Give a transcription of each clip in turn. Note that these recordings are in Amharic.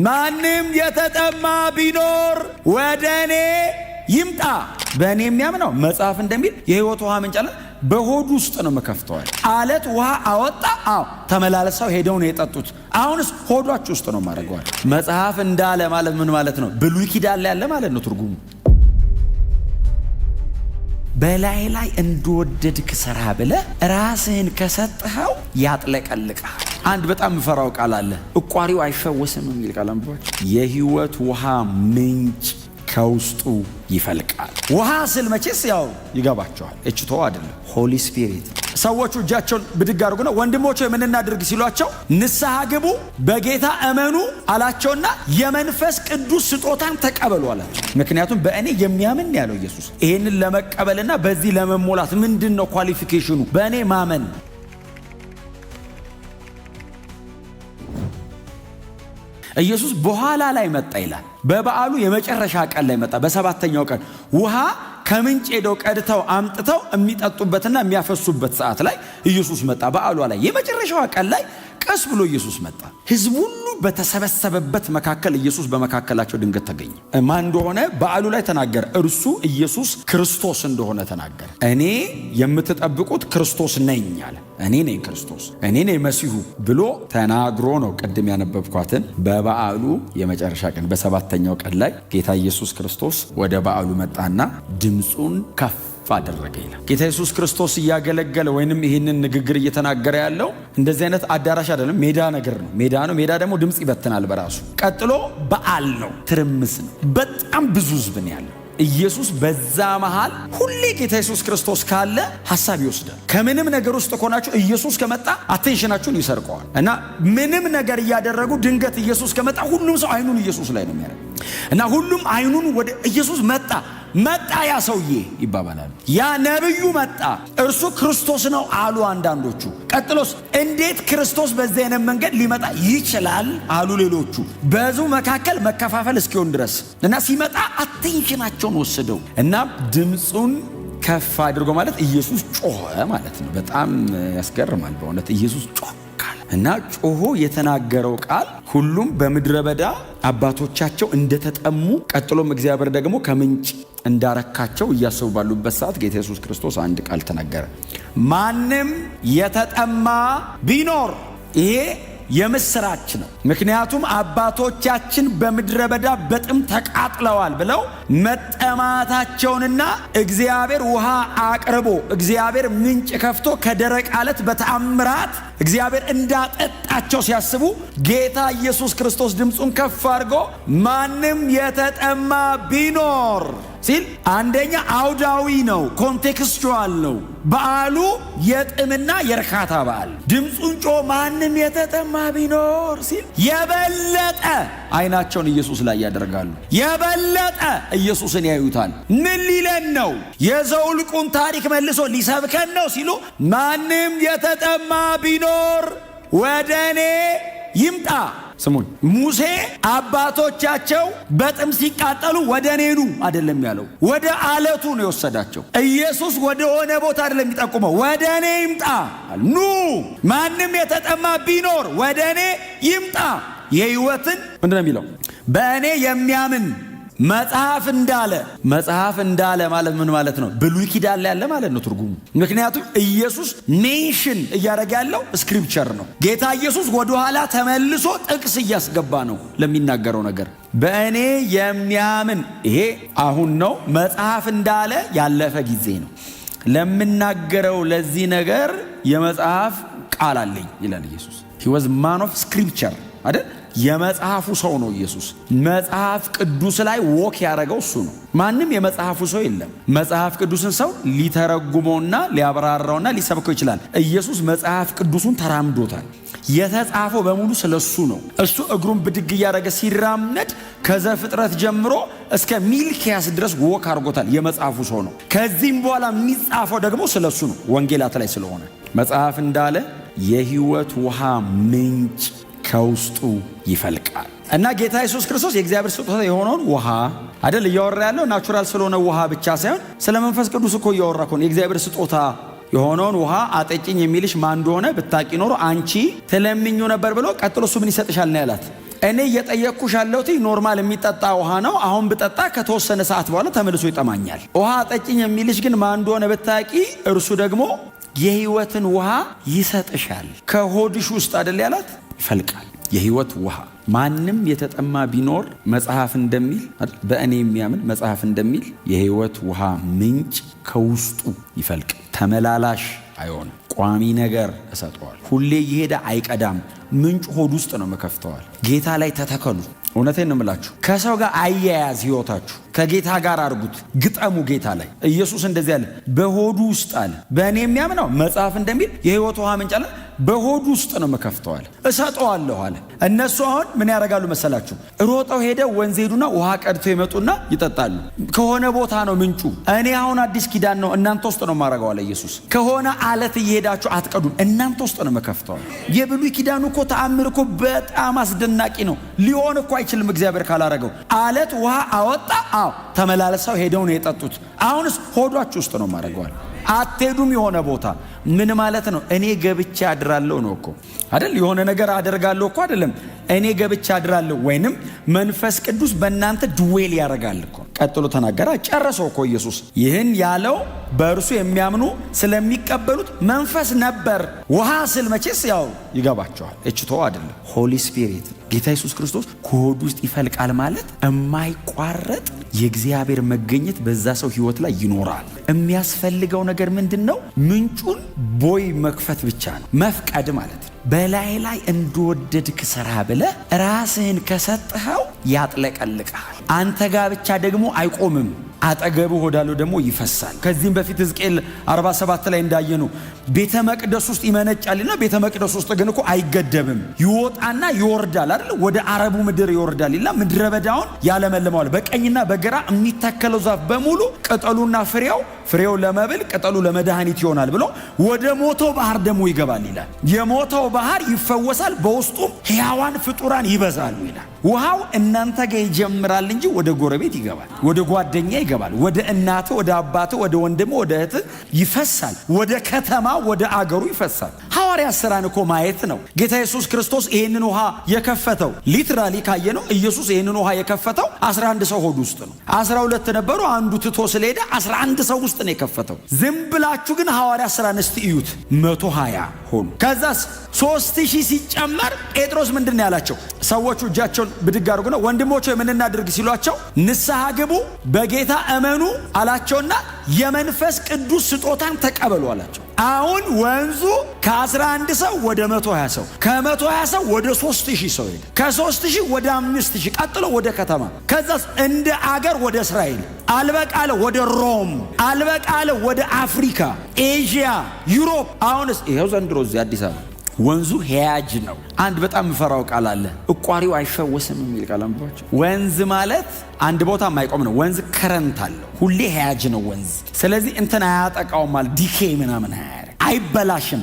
ማንም የተጠማ ቢኖር ወደኔ ይምጣ። በእኔ የሚያምነው መጽሐፍ እንደሚል የሕይወት ውሃ ምንጭ አለ በሆዱ ውስጥ ነው መከፍተዋል። አለት ውሃ አወጣ። ተመላለሰው ሄደው ነው የጠጡት። አሁንስ ሆዷችሁ ውስጥ ነው ማድረገዋል። መጽሐፍ እንዳለ ማለት ምን ማለት ነው? ብሉይ ኪዳን ላይ ያለ ማለት ነው ትርጉሙ። በላይ ላይ እንደወደድክ ስራ ብለህ ራስህን ከሰጠኸው ያጥለቀልቃል። አንድ በጣም ምፈራው ቃል አለ፣ እቋሪው አይፈወስም የሚል ቃል አንብባችሁ። የሕይወት ውሃ ምንጭ ከውስጡ ይፈልቃል። ውሃ ስል መቼስ ያው ይገባቸዋል። እችቶ አይደለም፣ ሆሊ ስፒሪት። ሰዎቹ እጃቸውን ብድግ አድርጉና ወንድሞች ምን እናድርግ ሲሏቸው ንስሐ ግቡ በጌታ እመኑ አላቸውና የመንፈስ ቅዱስ ስጦታን ተቀበሉ አላቸው። ምክንያቱም በእኔ የሚያምን ያለው ኢየሱስ። ይሄንን ለመቀበልና በዚህ ለመሞላት ምንድነው ኳሊፊኬሽኑ? በእኔ ማመን። ኢየሱስ በኋላ ላይ መጣ ይላል። በበዓሉ የመጨረሻ ቀን ላይ መጣ። በሰባተኛው ቀን ውሃ ከምንጭ ሄደው ቀድተው አምጥተው የሚጠጡበትና የሚያፈሱበት ሰዓት ላይ ኢየሱስ መጣ። በዓሉ ላይ የመጨረሻዋ ቀን ላይ ቀስ ብሎ ኢየሱስ መጣ። ሕዝብ ሁሉ በተሰበሰበበት መካከል ኢየሱስ በመካከላቸው ድንገት ተገኘ። ማን እንደሆነ በዓሉ ላይ ተናገረ። እርሱ ኢየሱስ ክርስቶስ እንደሆነ ተናገረ። እኔ የምትጠብቁት ክርስቶስ ነኝ አለ። እኔ ነኝ ክርስቶስ፣ እኔ ነኝ መሲሁ ብሎ ተናግሮ ነው ቅድም ያነበብኳትን በበዓሉ የመጨረሻ ቀን በሰባተኛው ቀን ላይ ጌታ ኢየሱስ ክርስቶስ ወደ በዓሉ መጣና ድምፁን ከፍ አደረገ ይላል። ጌታ ኢየሱስ ክርስቶስ እያገለገለ ወይንም ይህንን ንግግር እየተናገረ ያለው እንደዚህ አይነት አዳራሽ አይደለም፣ ሜዳ ነገር ነው። ሜዳ ነው። ሜዳ ደግሞ ድምፅ ይበትናል በራሱ። ቀጥሎ በዓል ነው፣ ትርምስ ነው፣ በጣም ብዙ ህዝብ ነው ያለው። ኢየሱስ በዛ መሃል ሁሌ ጌታ ኢየሱስ ክርስቶስ ካለ ሐሳብ ይወስዳል። ከምንም ነገር ውስጥ ከሆናችሁ ኢየሱስ ከመጣ አቴንሽናችሁን ይሰርቀዋል። እና ምንም ነገር እያደረጉ ድንገት ኢየሱስ ከመጣ ሁሉም ሰው አይኑን ኢየሱስ ላይ ነው የሚያደርገው። እና ሁሉም አይኑን ወደ ኢየሱስ መጣ ያ ሰውዬ ይባባላል። ያ ነብዩ መጣ፣ እርሱ ክርስቶስ ነው አሉ አንዳንዶቹ። ቀጥሎስ እንዴት ክርስቶስ በዚህ አይነት መንገድ ሊመጣ ይችላል አሉ ሌሎቹ። በሕዝቡ መካከል መከፋፈል እስኪሆን ድረስ እና ሲመጣ አቴንሽናቸውን ወሰደው እና ድምፁን ከፍ አድርጎ ማለት ኢየሱስ ጮኸ ማለት ነው። በጣም ያስገርማል በእውነት ኢየሱስ ጮኸ እና ጮሆ የተናገረው ቃል ሁሉም በምድረ በዳ አባቶቻቸው እንደተጠሙ ቀጥሎም እግዚአብሔር ደግሞ ከምንጭ እንዳረካቸው እያሰቡ ባሉበት ሰዓት ጌታ ኢየሱስ ክርስቶስ አንድ ቃል ተናገረ። ማንም የተጠማ ቢኖር ይሄ የምስራች ነው። ምክንያቱም አባቶቻችን በምድረ በዳ በጥም ተቃጥለዋል ብለው መጠማታቸውንና እግዚአብሔር ውሃ አቅርቦ እግዚአብሔር ምንጭ ከፍቶ ከደረቅ አለት በተአምራት እግዚአብሔር እንዳጠጣቸው ሲያስቡ ጌታ ኢየሱስ ክርስቶስ ድምፁን ከፍ አድርጎ ማንም የተጠማ ቢኖር ሲል አንደኛ አውዳዊ ነው፣ ኮንቴክስቹዋል ነው። በዓሉ የጥምና የርካታ በዓል። ድምፁን ጮ ማንም የተጠማ ቢኖር ሲል የበለጠ አይናቸውን ኢየሱስ ላይ ያደርጋሉ። የበለጠ ኢየሱስን ያዩታል። ምን ሊለን ነው? የዘውልቁን ታሪክ መልሶ ሊሰብከን ነው ሲሉ ማንም የተጠማ ቢኖር ወደ እኔ ይምጣ። ስሙን፣ ሙሴ አባቶቻቸው በጥም ሲቃጠሉ ወደ እኔ ኑ አይደለም ያለው፣ ወደ አለቱ ነው የወሰዳቸው። ኢየሱስ ወደ ሆነ ቦታ አይደለም የሚጠቁመው፣ ወደ እኔ ይምጣ። ኑ ማንም የተጠማ ቢኖር ወደ እኔ ይምጣ። የሕይወትን ምንድን ነው የሚለው? በእኔ የሚያምን መጽሐፍ እንዳለ ማለት ምን ማለት ነው? ብሉይ ኪዳን ላይ ያለ ማለት ነው ትርጉሙ። ምክንያቱም ኢየሱስ ሜንሽን እያደረገ ያለው ስክሪፕቸር ነው። ጌታ ኢየሱስ ወደ ኋላ ተመልሶ ጥቅስ እያስገባ ነው ለሚናገረው ነገር። በእኔ የሚያምን ይሄ አሁን ነው። መጽሐፍ እንዳለ ያለፈ ጊዜ ነው። ለምናገረው ለዚህ ነገር የመጽሐፍ ቃል አለኝ ይላል ኢየሱስ። he was man of scripture አይደል? የመጽሐፉ ሰው ነው ኢየሱስ። መጽሐፍ ቅዱስ ላይ ወክ ያደረገው እሱ ነው። ማንም የመጽሐፉ ሰው የለም። መጽሐፍ ቅዱስን ሰው ሊተረጉመውና ሊያብራራውና ሊሰብከው ይችላል። ኢየሱስ መጽሐፍ ቅዱሱን ተራምዶታል። የተጻፈው በሙሉ ስለሱ ነው። እሱ እግሩን ብድግ እያደረገ ሲራመድ ከዘፍጥረት ጀምሮ እስከ ሚልኪያስ ድረስ ወክ አድርጎታል። የመጽሐፉ ሰው ነው። ከዚህም በኋላ የሚጻፈው ደግሞ ስለሱ ነው፣ ወንጌላት ላይ ስለሆነ። መጽሐፍ እንዳለ የሕይወት ውሃ ምንጭ ከውስጡ ይፈልቃል። እና ጌታ ኢየሱስ ክርስቶስ የእግዚአብሔር ስጦታ የሆነውን ውሃ አይደል እያወራ ያለው? ናቹራል ስለሆነ ውሃ ብቻ ሳይሆን ስለ መንፈስ ቅዱስ እኮ እያወራ እኮ ነው። የእግዚአብሔር ስጦታ የሆነውን ውሃ አጠጪኝ የሚልሽ ማን እንደሆነ ብታቂ ኖሮ አንቺ ትለምኙ ነበር ብሎ ቀጥሎ እሱ ምን ይሰጥሻል ነው ያላት? እኔ እየጠየቅኩሽ ያለሁት ኖርማል የሚጠጣ ውሃ ነው። አሁን ብጠጣ ከተወሰነ ሰዓት በኋላ ተመልሶ ይጠማኛል። ውሃ ጠጭኝ የሚልሽ ግን ማን እንደሆነ ብታቂ፣ እርሱ ደግሞ የሕይወትን ውሃ ይሰጥሻል። ከሆድሽ ውስጥ አይደል ያላት ይፈልቃል የሕይወት ውሃ። ማንም የተጠማ ቢኖር መጽሐፍ እንደሚል በእኔ የሚያምን መጽሐፍ እንደሚል የሕይወት ውሃ ምንጭ ከውስጡ ይፈልቅ። ተመላላሽ አይሆንም። ቋሚ ነገር እሰጠዋል። ሁሌ እየሄደ አይቀዳም። ምንጭ ሆድ ውስጥ ነው መከፍተዋል። ጌታ ላይ ተተከሉ። እውነቴን ነው የምላችሁ። ከሰው ጋር አያያዝ ህይወታችሁ ከጌታ ጋር አርጉት። ግጠሙ ጌታ ላይ። ኢየሱስ እንደዚህ አለ፣ በሆዱ ውስጥ አለ በእኔ የሚያምነው መጽሐፍ እንደሚል የሕይወት ውሃ ምንጭ አለ በሆዱ ውስጥ ነው መከፍተዋል፣ እሰጠዋለሁ አለ። እነሱ አሁን ምን ያደርጋሉ መሰላችሁ? ሮጠው ሄደው ወንዝ ሄዱና ውሃ ቀድተው ይመጡና ይጠጣሉ። ከሆነ ቦታ ነው ምንጩ። እኔ አሁን አዲስ ኪዳን ነው እናንተ ውስጥ ነው ማረጋው አለ ኢየሱስ። ከሆነ አለት እየሄዳችሁ አትቀዱም፣ እናንተ ውስጥ ነው መከፍተዋል። የብሉይ ኪዳኑ እኮ ተአምር እኮ በጣም አስደናቂ ነው። ሊሆን እኮ አይችልም እግዚአብሔር ካላረገው። አለት ውሃ አወጣ። አዎ ተመላለሰው ሄደው ነው የጠጡት። አሁንስ ሆዷችሁ ውስጥ ነው ማረጋዋል። አትሄዱም የሆነ ቦታ። ምን ማለት ነው? እኔ ገብቻ አድራለሁ ነው እኮ አይደል? የሆነ ነገር አደርጋለሁ እኮ አይደለም። እኔ ገብቻ አድራለሁ ወይንም መንፈስ ቅዱስ በእናንተ ድዌል ያደርጋል እኮ። ቀጥሎ ተናገራ፣ ጨረሰው እኮ ኢየሱስ። ይህን ያለው በእርሱ የሚያምኑ ስለሚቀበሉት መንፈስ ነበር። ውሃ ስል መቼስ ያው ይገባቸዋል። እችቶ አይደለም፣ ሆሊ ስፒሪት ጌታ ኢየሱስ ክርስቶስ ከሆዱ ውስጥ ይፈልቃል ማለት የማይቋረጥ የእግዚአብሔር መገኘት በዛ ሰው ህይወት ላይ ይኖራል። የሚያስፈልገው ነገር ምንድነው? ምንጩን ቦይ መክፈት ብቻ ነው፣ መፍቀድ ማለት ነው። በላይ ላይ እንደወደድክ ስራ ብለህ ራስህን ከሰጠኸው ያጥለቀልቃል። አንተ ጋር ብቻ ደግሞ አይቆምም፣ አጠገቡ ወዳለው ደግሞ ይፈሳል። ከዚህም በፊት ሕዝቅኤል 47 ላይ እንዳየኑ ቤተ መቅደስ ውስጥ ይመነጫልና ቤተ መቅደስ ውስጥ ግን እኮ አይገደብም፣ ይወጣና ይወርዳል አይደል? ወደ አረቡ ምድር ይወርዳል ይልና ምድረ በዳውን ያለመልመዋል። በቀኝና በግራ የሚተከለው ዛፍ በሙሉ ቅጠሉና ፍሬው ለመብል ቅጠሉ ለመድኃኒት ይሆናል ብሎ ወደ ሞተው ባህር ደግሞ ይገባል ይላል። የሞተው ባህር ይፈወሳል፣ በውስጡም ሕያዋን ፍጡራን ይበዛሉ ይላል። ውሃው እናንተ ጋር ይጀምራል እንጂ ወደ ጎረቤት ይገባል፣ ወደ ጓደኛ ይገባል፣ ወደ እናት፣ ወደ አባት፣ ወደ ወንድም፣ ወደ እህት ይፈሳል፣ ወደ ከተማ፣ ወደ አገሩ ይፈሳል። ሐዋርያት ሥራን እኮ ማየት ነው። ጌታ ኢየሱስ ክርስቶስ ይህንን ውሃ የከፈተው ሊትራሊ ካየነው ኢየሱስ ይህንን ውሃ የከፈተው 11 ሰው ሆድ ውስጥ ነው። 12 ነበሩ፣ አንዱ ትቶ ስለሄደ 11 ሰው ውስጥ ነው የከፈተው። ዝም ብላችሁ ግን ሐዋርያት ሥራን እስቲ እዩት፣ 120 ሆኑ። ከዛስ 3000 ሲጨመር ጴጥሮስ ምንድን ነው ያላቸው? ሰዎቹ እጃቸውን ብድግ አድርጉና ወንድሞች ምን እናድርግ ሲሏቸው ንስሐ ግቡ በጌታ እመኑ አላቸውና የመንፈስ ቅዱስ ስጦታን ተቀበሉ አላቸው። አሁን ወንዙ ከ11 ሰው ወደ 120 ሰው፣ ከ120 ሰው ወደ 3000 ሰው ሄደ። ከ3000 ወደ 5000፣ ቀጥሎ ወደ ከተማ፣ ከዛስ እንደ አገር ወደ እስራኤል፣ አልበቃለ ወደ ሮም፣ አልበቃለ ወደ አፍሪካ፣ ኤዥያ፣ ዩሮፕ። አሁንስ ይሄው ዘንድሮ እዚህ አዲስ አበባ ወንዙ ሄያጅ ነው። አንድ በጣም ምፈራው ቃል አለ፣ እቋሪው አይፈወስም የሚል ቃል አንብባችሁ። ወንዝ ማለት አንድ ቦታ የማይቆም ነው። ወንዝ ከረንት አለው፣ ሁሌ ሄያጅ ነው ወንዝ። ስለዚህ እንትን አያጠቃውም ማለት ዲኬ ምናምን አይበላሽም።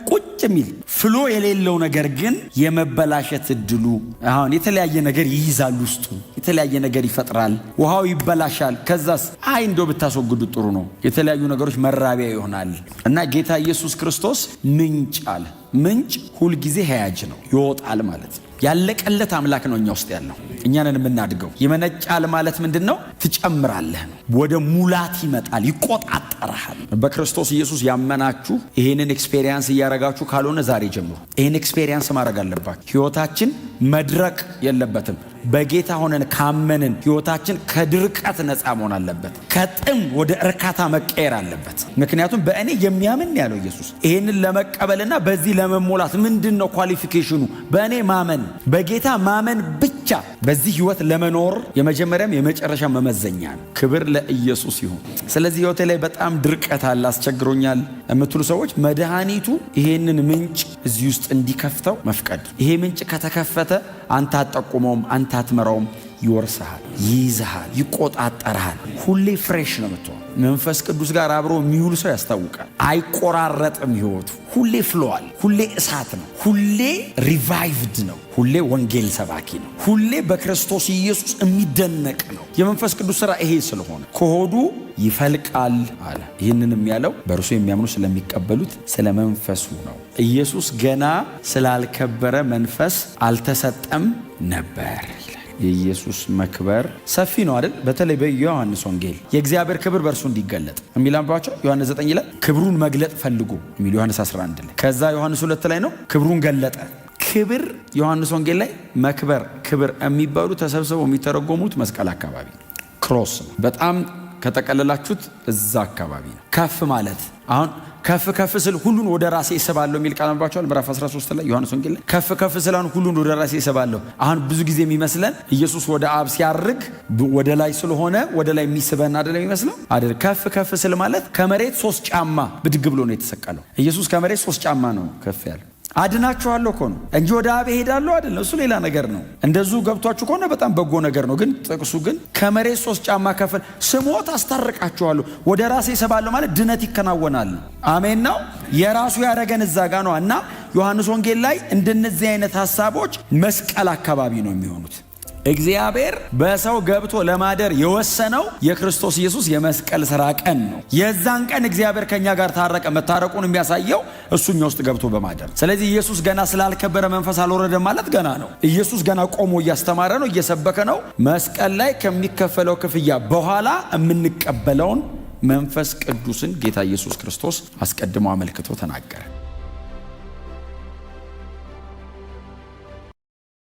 ቁጭ የሚል ፍሎ የሌለው ነገር ግን የመበላሸት እድሉ አሁን የተለያየ ነገር ይይዛል፣ ውስጡ የተለያየ ነገር ይፈጥራል። ውሃው ይበላሻል። ከዛስ እንደው ብታስወግዱት ጥሩ ነው፣ የተለያዩ ነገሮች መራቢያ ይሆናል። እና ጌታ ኢየሱስ ክርስቶስ ምንጭ አለ። ምንጭ ሁልጊዜ ሄያጅ ነው፣ ይወጣል ማለት ነው። ያለቀለት አምላክ ነው እኛ ውስጥ ያለው፣ እኛንን የምናድገው። ይመነጫል ማለት ምንድነው? ትጨምራለህ ነው። ወደ ሙላት ይመጣል፣ ይቆጣጠራል። በክርስቶስ ኢየሱስ ያመናችሁ ይሄንን ኤክስፔሪየንስ እያረጋችሁ ካልሆነ ዛሬ ጀምሮ ይሄን ኤክስፔሪየንስ ማድረግ አለባችሁ። ህይወታችን መድረቅ የለበትም። በጌታ ሆነን ካመንን ህይወታችን ከድርቀት ነፃ መሆን አለበት። ከጥም ወደ እርካታ መቀየር አለበት። ምክንያቱም በእኔ የሚያምን ያለው ኢየሱስ። ይሄንን ለመቀበልና በዚህ ለመሞላት ምንድነው ኳሊፊኬሽኑ? በእኔ ማመን፣ በጌታ ማመን ብቻ በዚህ ህይወት ለመኖር የመጀመሪያም የመጨረሻ መመዘኛ ነው። ክብር ለኢየሱስ ይሁን። ስለዚህ ህይወቴ ላይ በጣም ድርቀት አለ፣ አስቸግሮኛል የምትሉ ሰዎች መድኃኒቱ ይሄንን ምንጭ እዚህ ውስጥ እንዲከፍተው መፍቀድ። ይሄ ምንጭ ከተከፈተ አንተ አትጠቁመውም፣ አንተ አትመራውም፣ ይወርስሃል፣ ይይዝሃል፣ ይቆጣጠርሃል። ሁሌ ፍሬሽ ነው የምትሆን። መንፈስ ቅዱስ ጋር አብሮ የሚውል ሰው ያስታውቃል። አይቆራረጥም ህይወቱ። ሁሌ ፍሎዋል፣ ሁሌ እሳት ነው፣ ሁሌ ሪቫይቭድ ነው፣ ሁሌ ወንጌል ሰባኪ ነው፣ ሁሌ በክርስቶስ ኢየሱስ የሚደነቅ ነው። የመንፈስ ቅዱስ ሥራ ይሄ ስለሆነ ከሆዱ ይፈልቃል አለ። ይህንንም ያለው በእርሱ የሚያምኑ ስለሚቀበሉት ስለ መንፈሱ ነው። ኢየሱስ ገና ስላልከበረ መንፈስ አልተሰጠም ነበር። የኢየሱስ መክበር ሰፊ ነው አይደል? በተለይ በዮሐንስ ወንጌል የእግዚአብሔር ክብር በእርሱ እንዲገለጥ የሚላምባቸው ዮሐንስ 9 ላይ ክብሩን መግለጥ ፈልጉ የሚል ዮሐንስ 11 ላይ፣ ከዛ ዮሐንስ 2 ላይ ነው ክብሩን ገለጠ። ክብር ዮሐንስ ወንጌል ላይ መክበር፣ ክብር የሚባሉ ተሰብስበው የሚተረጎሙት መስቀል አካባቢ ክሮስ ነው። በጣም ከጠቀለላችሁት እዛ አካባቢ ነው። ከፍ ማለት አሁን ከፍ ስል ሁሉን ወደ ራሴ እሰባለሁ የሚል ቃል አንባችኋል። ምዕራፍ 13 ላይ ዮሐንስ ወንጌል ላይ ከፍ ስል አሁን ሁሉን ወደ ራሴ እሰባለሁ። አሁን ብዙ ጊዜ የሚመስለን ኢየሱስ ወደ አብ ሲያርግ ወደ ላይ ስለሆነ ወደ ላይ የሚስበን አይደለም የሚመስለው አይደል? ከፍ ስል ማለት ከመሬት 3 ጫማ ብድግ ብሎ ነው የተሰቀለው። ኢየሱስ ከመሬት 3 ጫማ ነው ከፍ ያለው። አድናችኋለሁ እኮ ነው እንጂ ወደ አብ እሄዳለሁ አይደለም። እሱ ሌላ ነገር ነው። እንደዚሁ ገብቷችሁ ከሆነ በጣም በጎ ነገር ነው። ግን ጥቅሱ ግን ከመሬት 3 ጫማ ከፍ ስሞት አስታርቃችኋለሁ ወደ ራሴ እሰባለሁ ማለት ድነት ይከናወናል። አሜን ነው። የራሱ ያደረገን እዛ ጋ ነው። እና ዮሐንስ ወንጌል ላይ እንደነዚህ አይነት ሐሳቦች መስቀል አካባቢ ነው የሚሆኑት። እግዚአብሔር በሰው ገብቶ ለማደር የወሰነው የክርስቶስ ኢየሱስ የመስቀል ሥራ ቀን ነው። የዛን ቀን እግዚአብሔር ከኛ ጋር ታረቀ። መታረቁን የሚያሳየው እሱኛ ውስጥ ገብቶ በማደር። ስለዚህ ኢየሱስ ገና ስላልከበረ መንፈስ አልወረደም ማለት ገና ነው። ኢየሱስ ገና ቆሞ እያስተማረ ነው፣ እየሰበከ ነው። መስቀል ላይ ከሚከፈለው ክፍያ በኋላ የምንቀበለውን መንፈስ ቅዱስን ጌታ ኢየሱስ ክርስቶስ አስቀድሞ አመልክቶ ተናገረ።